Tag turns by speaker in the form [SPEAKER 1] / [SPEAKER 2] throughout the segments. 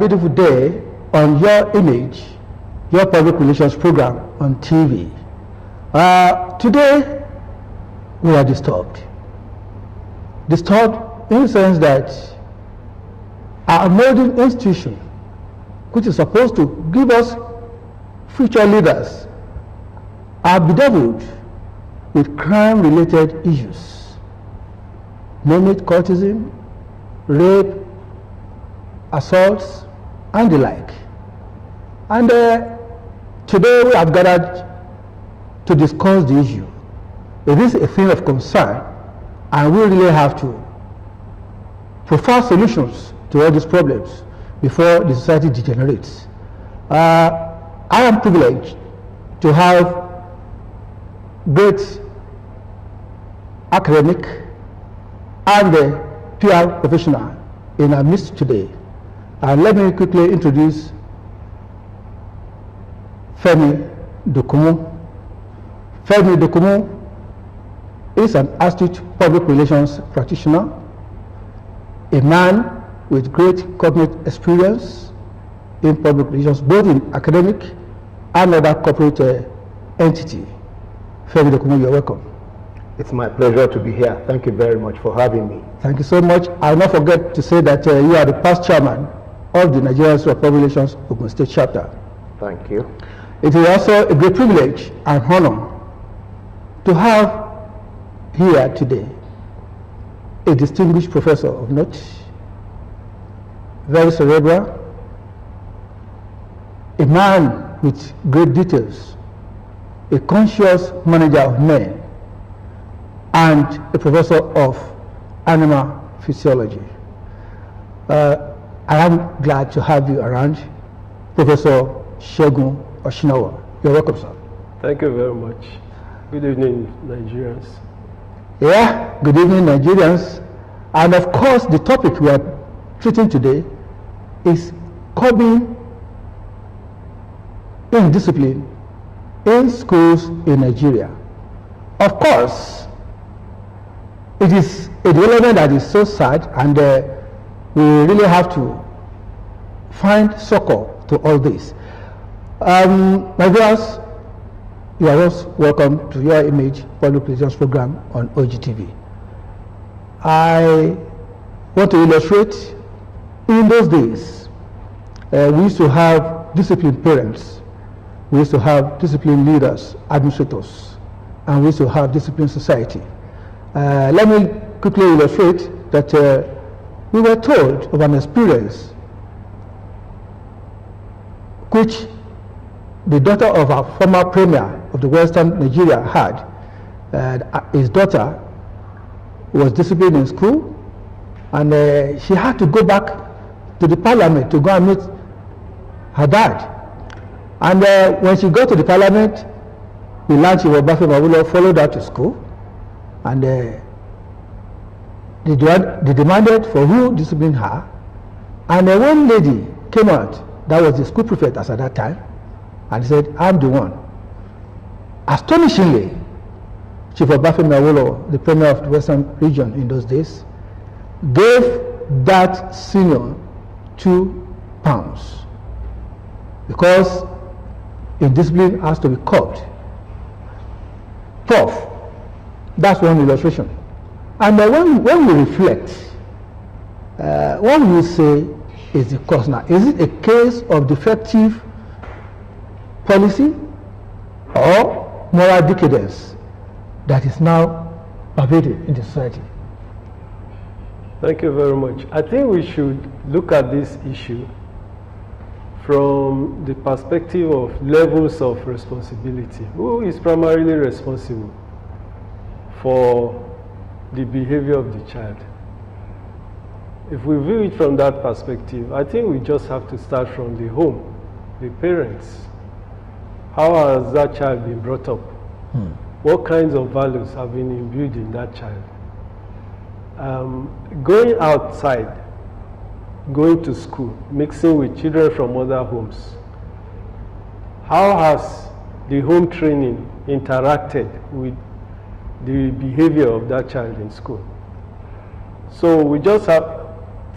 [SPEAKER 1] beautiful day on Your Image, your public relations program on TV. Today, we are disturbed. Disturbed in the sense that our modern institution, which is supposed to give us future leaders, are bedeviled with crime-related issues, namely courtesan, rape, assaults, and the like. And today we have gathered to discuss the issue. It is a thing of concern, and we really have to provide solutions to all these problems before the society degenerates. I am privileged to have great academic and PR professional in our midst today. And let me quickly introduce Femi Dokumu. Femi Dokumu is an astute public relations practitioner, a man with great corporate experience in public relations, both in academic and other corporate entity. Femi Dokumu, you're welcome.
[SPEAKER 2] It's my pleasure to be here. Thank you very much for having me.
[SPEAKER 1] Thank you so much. I'll not forget to say that you are the past chairman of the Nigerian Institute of Public Relations Ogun State chapter.
[SPEAKER 2] Thank you.
[SPEAKER 1] It is also a great privilege and honor to have here today a distinguished professor of note, very cerebral, a man with great details, a conscious manager of men, and a professor of animal physiology. I am glad to have you around, Professor Segun Oshinawa. You're welcome, sir.
[SPEAKER 3] Thank you very much. Good evening, Nigerians.
[SPEAKER 1] Yeah, good evening, Nigerians. And of course, the topic we are treating today is curbing indiscipline in schools in Nigeria. Of course, it is a development that is so sad, and we really have to find succor to all this. My viewers, you are most welcome to Your Image Public Relations Program on OGTV. I want to illustrate, in those days, we used to have disciplined parents, we used to have disciplined leaders, administrators, and we used to have disciplined society. Let me quickly illustrate that we were told of an experience which the daughter of our former premier of the Western Nigeria had. His daughter was disciplined in school, and she had to go back to the parliament to go and meet her dad. And when she got to the parliament, we learned she was followed her to school, and they demanded for who disciplined her. And one lady came out, that was the school prefect as at that time, and said, I'm the one. Astonishingly, Chief Obafemi Awolowo, the premier of the Western region in those days, gave that senior £2 because indiscipline has to be curbed. Prof, that's one illustration. And when we reflect, what we say is the cause now. Is it a case of defective policy or moral decadence that is now pervaded in the society?
[SPEAKER 3] Thank you very much. I think we should look at this issue from the perspective of levels of responsibility. Who is primarily responsible for the behavior of the child? If we view it from that perspective, I think we just have to start from the home, the parents. How has that child been brought up? What kinds of values have been imbued in that child? Going outside, going to school, mixing with children from other homes. How has the home training interacted with the behavior of that child in school? So we just have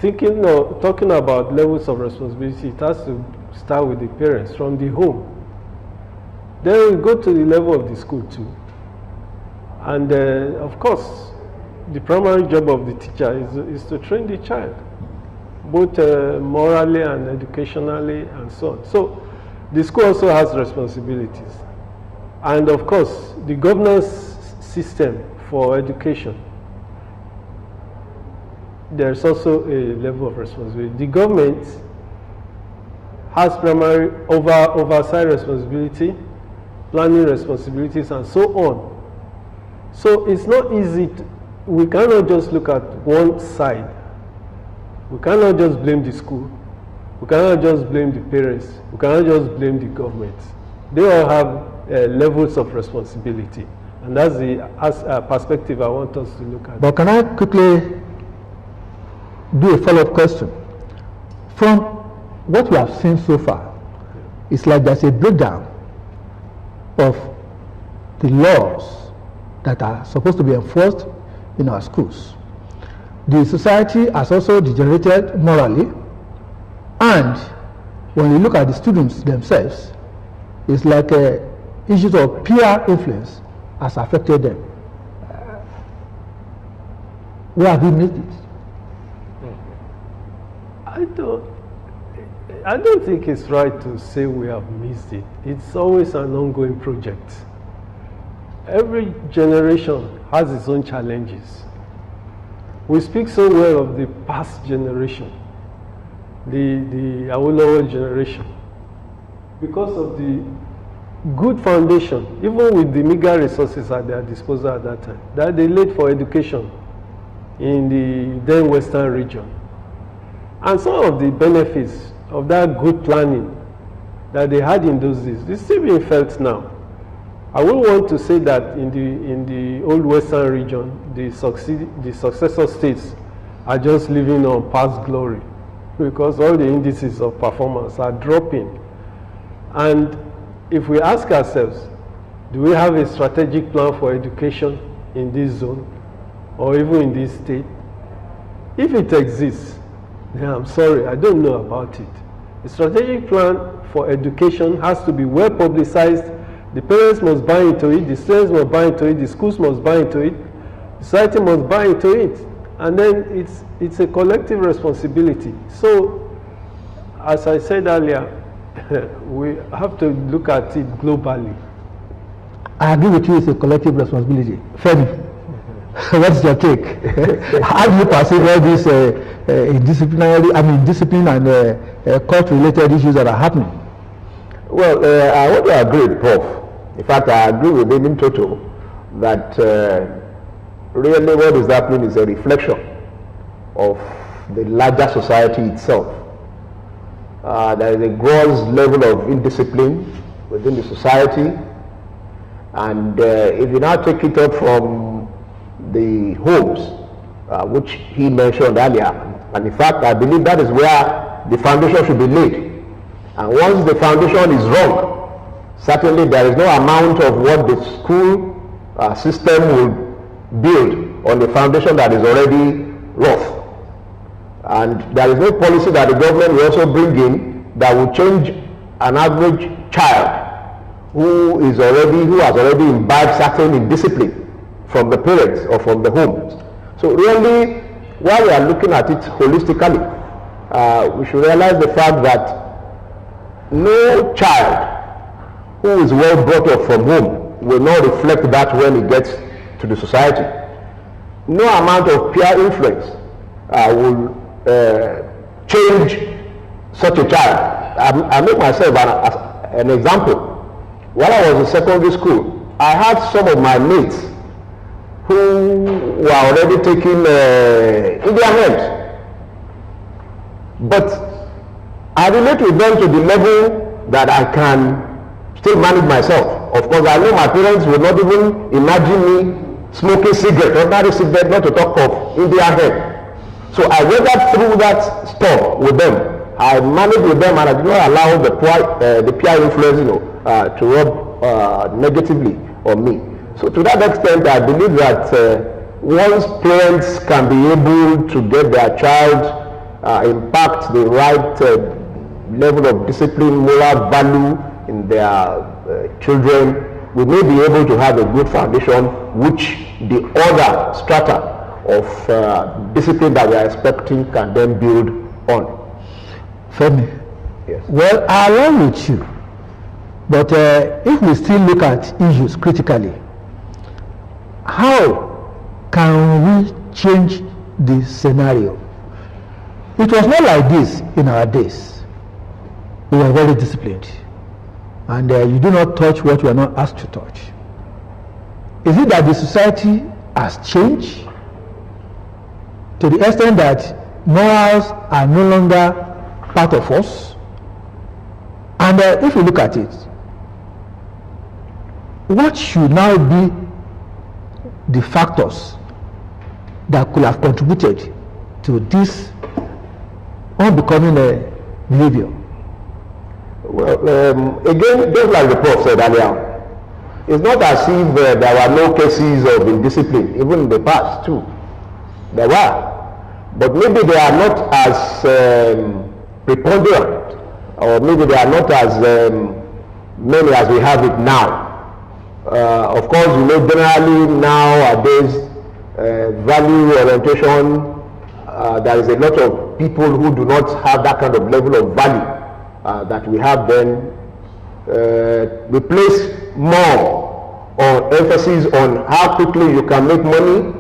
[SPEAKER 3] talking about levels of responsibility, it has to start with the parents, from the home. Then we go to the level of the school too. And of course, the primary job of the teacher is to train the child, both morally and educationally and so on. So the school also has responsibilities. And of course, the governance system for education, there's also a level of responsibility. The government has primary oversight responsibility, planning responsibilities, and so on. So it's not easy we cannot just look at one side. We cannot just blame the school. We cannot just blame the parents. We cannot just blame the government. They all have levels of responsibility. And that's the perspective I want us to look at.
[SPEAKER 1] But can I quickly do a follow-up question? From what we have seen so far, it's like there's a breakdown of the laws that are supposed to be enforced in our schools. The society has also degenerated morally, and when you look at the students themselves, it's like issues of peer influence has affected them. Where have we missed it?
[SPEAKER 3] I don't think it's right to say we have missed it. It's always an ongoing project. Every generation has its own challenges. We speak so well of the past generation, the Awolowo generation, because of the good foundation, even with the meager resources at their disposal at that time, that they laid for education in the then Western region. And some of the benefits of that good planning that they had in those days is still being felt now. I would want to say that in the old Western region, the successor states are just living on past glory, because all the indices of performance are dropping. And if we ask ourselves, do we have a strategic plan for education in this zone or even in this state? If it exists, then I'm sorry, I don't know about it. A strategic plan for education has to be well publicized. The parents must buy into it, the students must buy into it, the schools must buy into it, society must buy into it, and then it's a collective responsibility. So, as I said earlier, we have to look at it globally.
[SPEAKER 1] I agree with you, it's a collective responsibility. Femi, what's your take? How do you perceive all these discipline and court-related issues that are happening?
[SPEAKER 2] Well, I want to agree with Prof. In fact, I agree with him in total that really what is happening is a reflection of the larger society itself. There is a gross level of indiscipline within the society, and if you now take it up from the homes, which he mentioned earlier, and in fact I believe that is where the foundation should be laid. And once the foundation is wrong, certainly there is no amount of what the school system will build on the foundation that is already rough. And there is no policy that the government will also bring in that will change an average child who has already imbibed certain indiscipline from the parents or from the homes. So really, while we are looking at it holistically, we should realize the fact that no child who is well brought up from home will not reflect that when he gets to the society. No amount of peer influence will change such a child. I make myself an example. While I was in secondary school, I had some of my mates who were already taking Indian heads. But I relate with them to the level that I can still manage myself. Of course, I know my parents would not even imagine me smoking cigarette, ordinary cigarette, not to talk of Indian head. So I weathered through that storm with them. I managed with them, and I did not allow the peer influence, to rub negatively on me. So to that extent, I believe that once parents can be able to get their child impact the right level of discipline, moral value in their children, we may be able to have a good foundation which the other strata of discipline that we are expecting can then build on.
[SPEAKER 1] Femi,
[SPEAKER 2] Yes.
[SPEAKER 1] well, I align with you, but if we still look at issues critically, how can we change the scenario? It was not like this in our days. We were very disciplined, and you do not touch what you are not asked to touch. Is it that the society has changed to the extent that morals are no longer part of us? And if you look at it, what should now be the factors that could have contributed to this unbecoming behavior?
[SPEAKER 2] Well, again, just like the Prof said earlier, it's not as if there were no cases of indiscipline, even in the past too. There were. But maybe they are not as preponderant, or maybe they are not as many as we have it now. Of course, you know, generally nowadays, value orientation, there is a lot of people who do not have that kind of level of value that we have then. We place more on emphasis on how quickly you can make money.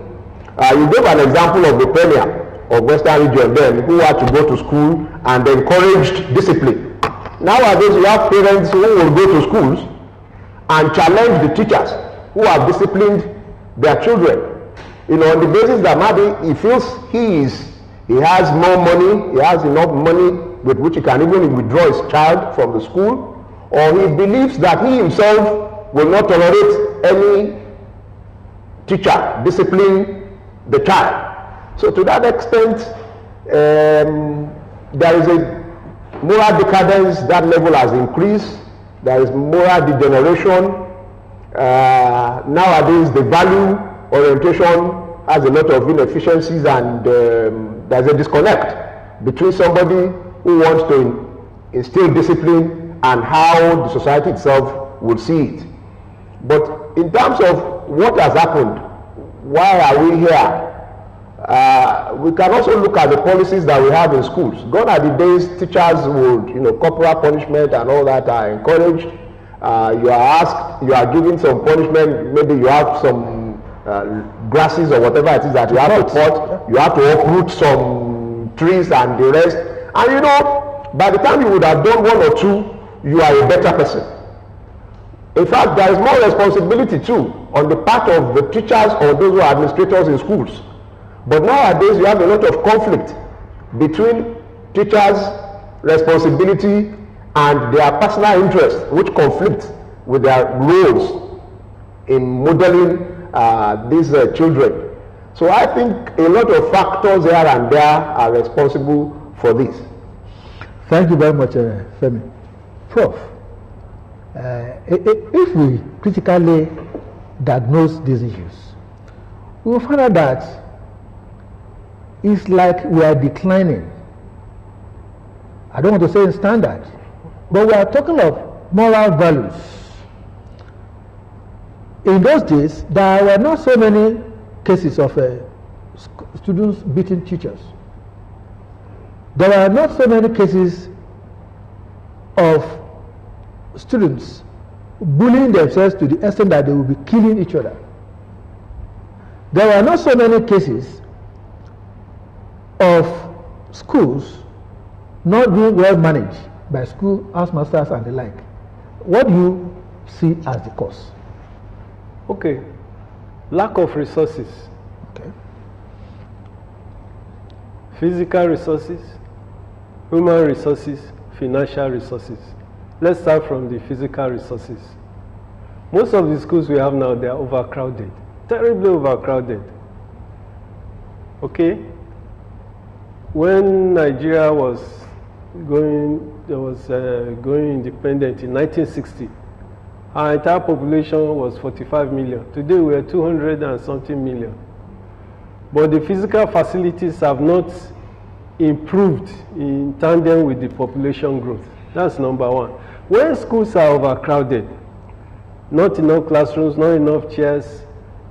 [SPEAKER 2] You gave an example of the premier of Western region then, who had to go to school and encouraged discipline. Nowadays, you have parents who will go to schools and challenge the teachers who have disciplined their children. You know, on the basis that maybe he feels he has more money, he has enough money with which he can even withdraw his child from the school, or he believes that he himself will not tolerate any teacher disciplining the child. So to that extent, there is a moral decadence. That level has increased. There is moral degeneration. Nowadays, the value orientation has a lot of inefficiencies, and there's a disconnect between somebody who wants to instill discipline and how the society itself would see it. But in terms of what has happened, why are we here? We can also look at the policies that we have in schools. Gone are the days teachers would, you know, corporal punishment and all that are encouraged. You are asked, you are given some punishment, maybe you have some grasses or whatever it is that you have to cut, you have to uproot some trees and the rest. And you know, by the time you would have done one or two, you are a better person. In fact, there is more responsibility too on the part of the teachers or those who are administrators in schools. But nowadays, you have a lot of conflict between teachers' responsibility and their personal interest, which conflict with their roles in modeling these children. So I think a lot of factors here and there are responsible for this.
[SPEAKER 1] Thank you very much, Femi. Prof, if we critically diagnose these issues, we will find out that it's like we are declining. I don't want to say in standard, but we are talking of moral values. In those days, there were not so many cases of students beating teachers. There were not so many cases of students bullying themselves to the extent that they will be killing each other. There were not so many cases of schools not being well managed by school housemasters and the like. What do you see as the cause?
[SPEAKER 3] Okay, lack of resources.
[SPEAKER 1] Okay.
[SPEAKER 3] Physical resources, human resources, financial resources. Let's start from the physical resources. Most of the schools we have now, they are overcrowded, terribly overcrowded. Okay? When Nigeria was going independent in 1960, our entire population was 45 million. Today we are 200 and something million. But the physical facilities have not improved in tandem with the population growth. That's number one. When schools are overcrowded, not enough classrooms, not enough chairs,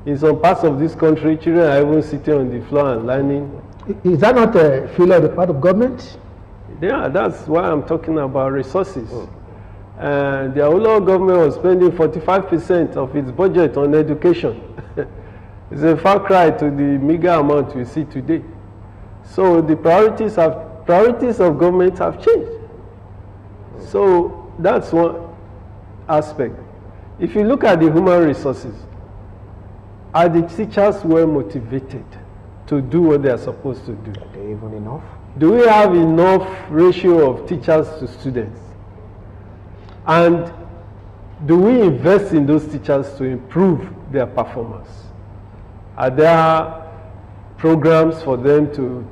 [SPEAKER 3] in some parts of this country, children are even sitting on the floor and learning.
[SPEAKER 1] Is that not a failure on the part of government?
[SPEAKER 3] Yeah, that's why I'm talking about resources. And the Awolowo government was spending 45% of its budget on education. It's a far cry to the meager amount we see today. So the priorities of government have changed. So that's one aspect. If you look at the human resources, are the teachers well motivated to do what they are supposed to do?
[SPEAKER 2] Are they even enough?
[SPEAKER 3] Do we have enough ratio of teachers to students? And do we invest in those teachers to improve their performance? Are there programs for them to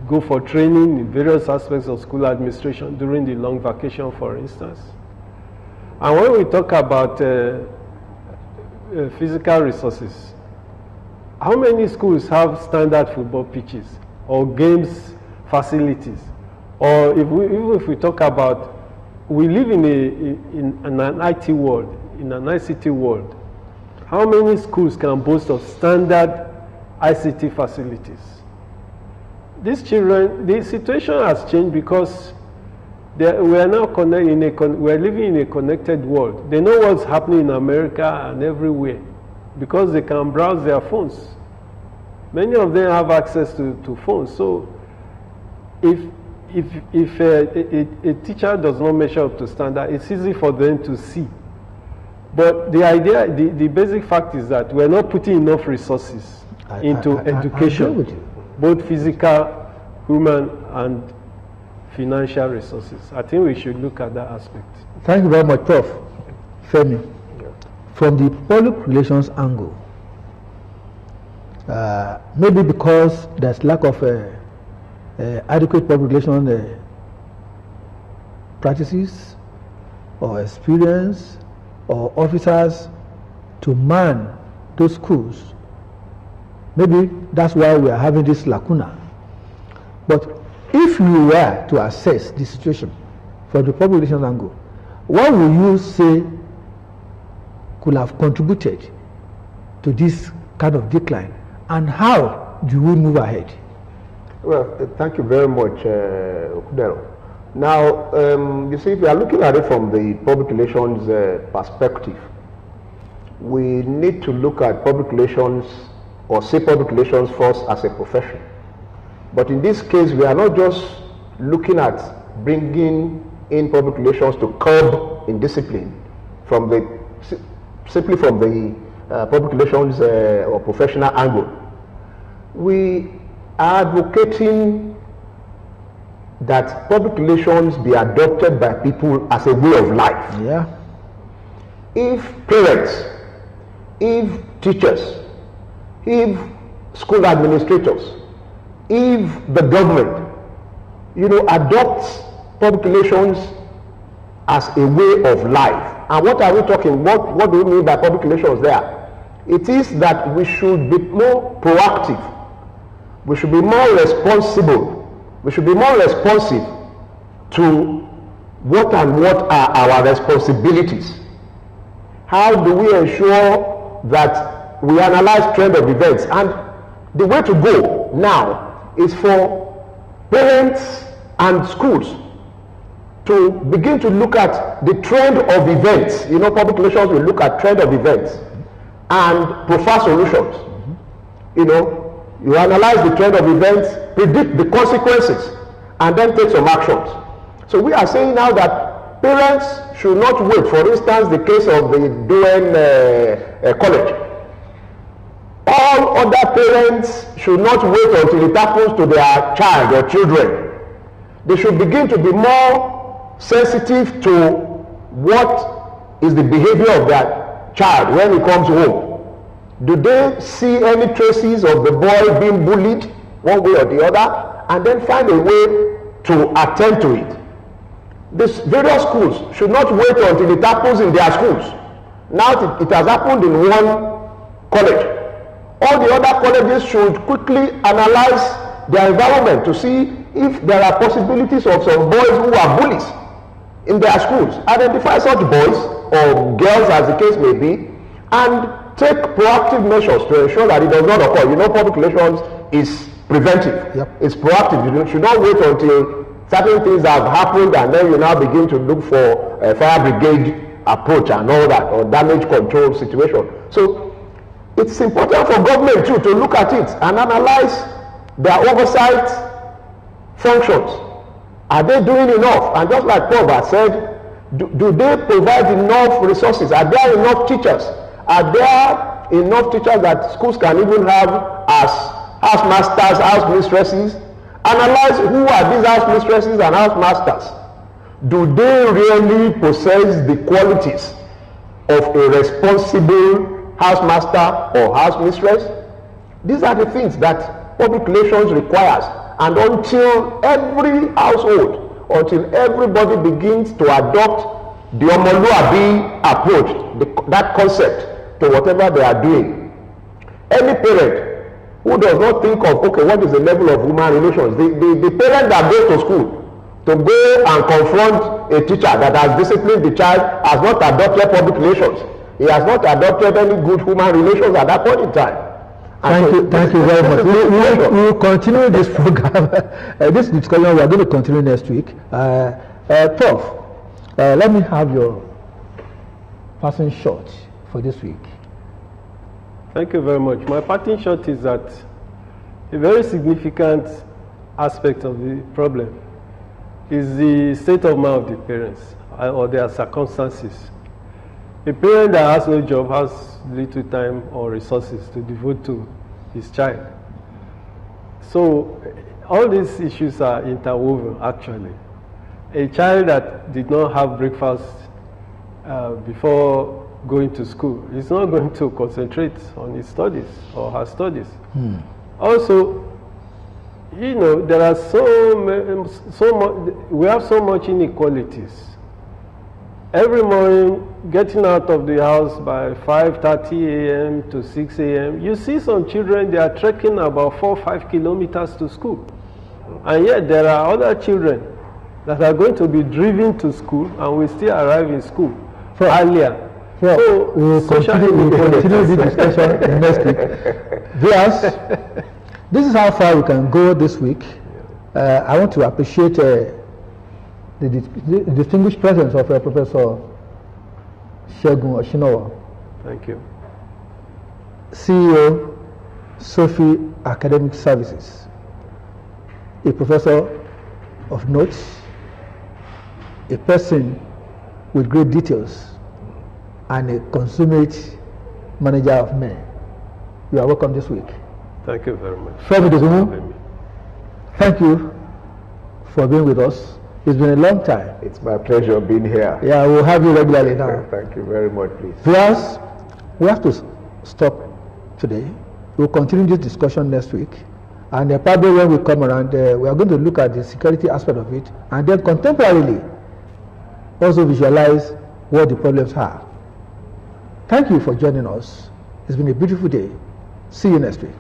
[SPEAKER 3] go for training in various aspects of school administration during the long vacation, for instance? And when we talk about physical resources, how many schools have standard football pitches or games facilities? Or even if we talk about, we live in an IT world, in an ICT world. How many schools can boast of standard ICT facilities? These children, the situation has changed because we are now we are living in a connected world. They know what's happening in America and everywhere because they can browse their phones. Many of them have access to phones. So if a teacher does not measure up to standard, it's easy for them to see. But the idea, the basic fact is that we're not putting enough resources into education, both physical, human, and financial resources. I think we should look at that aspect.
[SPEAKER 1] Thank you very much, Prof. Femi. From the public relations angle, maybe because there's lack of adequate public relations practices or experience or officers to man those schools. Maybe that's why we are having this lacuna. But if you were to assess the situation from the public relations angle, what would you say could have contributed to this kind of decline, and how do we move ahead?
[SPEAKER 2] Well, thank you very much, Okudero. Now, you see, if we are looking at it from the public relations perspective, we need to look at public relations, or say public relations first as a profession. But in this case, we are not just looking at bringing in public relations to curb indiscipline simply from the public relations or professional angle. We are advocating that public relations be adopted by people as a way of life.
[SPEAKER 1] Yeah.
[SPEAKER 2] If parents, if teachers, if school administrators, if the government, adopts public relations as a way of life. And what are we talking? What do we mean by public relations there? It is that we should be more proactive. We should be more responsible. We should be more responsive to what are our responsibilities. How do we ensure that we analyze trend of events? And the way to go now is for parents and schools to begin to look at the trend of events. Public relations will look at trend of events and prefer solutions. You analyze the trend of events, predict the consequences, and then take some actions. So we are saying now that parents should not wait. For instance, the case of the Doen college. All other parents should not wait until it happens to their child or children. They should begin to be more sensitive to what is the behavior of their child when he comes home. Do they see any traces of the boy being bullied one way or the other, and then find a way to attend to it? These various schools should not wait until it happens in their schools. Now it has happened in one college. All the other colleges should quickly analyze their environment to see if there are possibilities of some boys who are bullies in their schools, identify such boys or girls as the case may be, and take proactive measures to ensure that it does not occur. You know, public relations is preventive.
[SPEAKER 1] Yep.
[SPEAKER 2] It's proactive. You should not wait until certain things have happened and then you now begin to look for a fire brigade approach and all that, or damage control situation. So it's important for government too to look at it and analyze their oversight functions. Are they doing enough? And just like Paul has said, do they provide enough resources? Are there enough teachers? Are there enough teachers that schools can even have as house masters, house mistresses? Analyze who are these house mistresses and house masters. Do they really possess the qualities of a responsible house master or house mistress? These are the things that public relations requires. And until every household, until everybody begins to adopt the Omoluabi approach, that concept to whatever they are doing, any parent who does not think of, okay, what is the level of human relations? The parent that goes to school to go and confront a teacher that has disciplined the child has not adopted public relations. He has not adopted any good human relations at that point in time.
[SPEAKER 1] Thank you very much. We will continue this program, this discussion. We are going to continue next week. Prof, let me have your passing shot for this week.
[SPEAKER 3] Thank you very much. My parting shot is that a very significant aspect of the problem is the state of mind of the parents or their circumstances. A parent that has no job has little time or resources to devote to his child. So all these issues are interwoven actually. A child that did not have breakfast before going to school is not going to concentrate on his studies or her studies. Also, you know, there are we have so much inequalities. Every morning, getting out of the house by 5:30 a.m. to 6 a.m., you see some children, they are trekking about 4 or 5 kilometers to school. And yet there are other children that are going to be driven to school and will still arrive in school earlier.
[SPEAKER 1] So we will continue the discussion next week. Viewers, this is how far we can go this week. I want to appreciate the distinguished presence of Professor Segun Oshinowo.
[SPEAKER 3] Thank you.
[SPEAKER 1] CEO, Sophie Academic Services, a professor of notes, a person with great details, and a consummate manager of men. You are welcome this week.
[SPEAKER 3] Thank you very much.
[SPEAKER 1] Thank you for being with us. It's been a long time.
[SPEAKER 2] It's my pleasure being here.
[SPEAKER 1] Yeah, we'll have you regularly now.
[SPEAKER 2] Thank you very much, please.
[SPEAKER 1] Viewers, we have to stop today. We'll continue this discussion next week. And probably when we come around, we are going to look at the security aspect of it and then contemporarily also visualize what the problems are. Thank you for joining us. It's been a beautiful day. See you next week.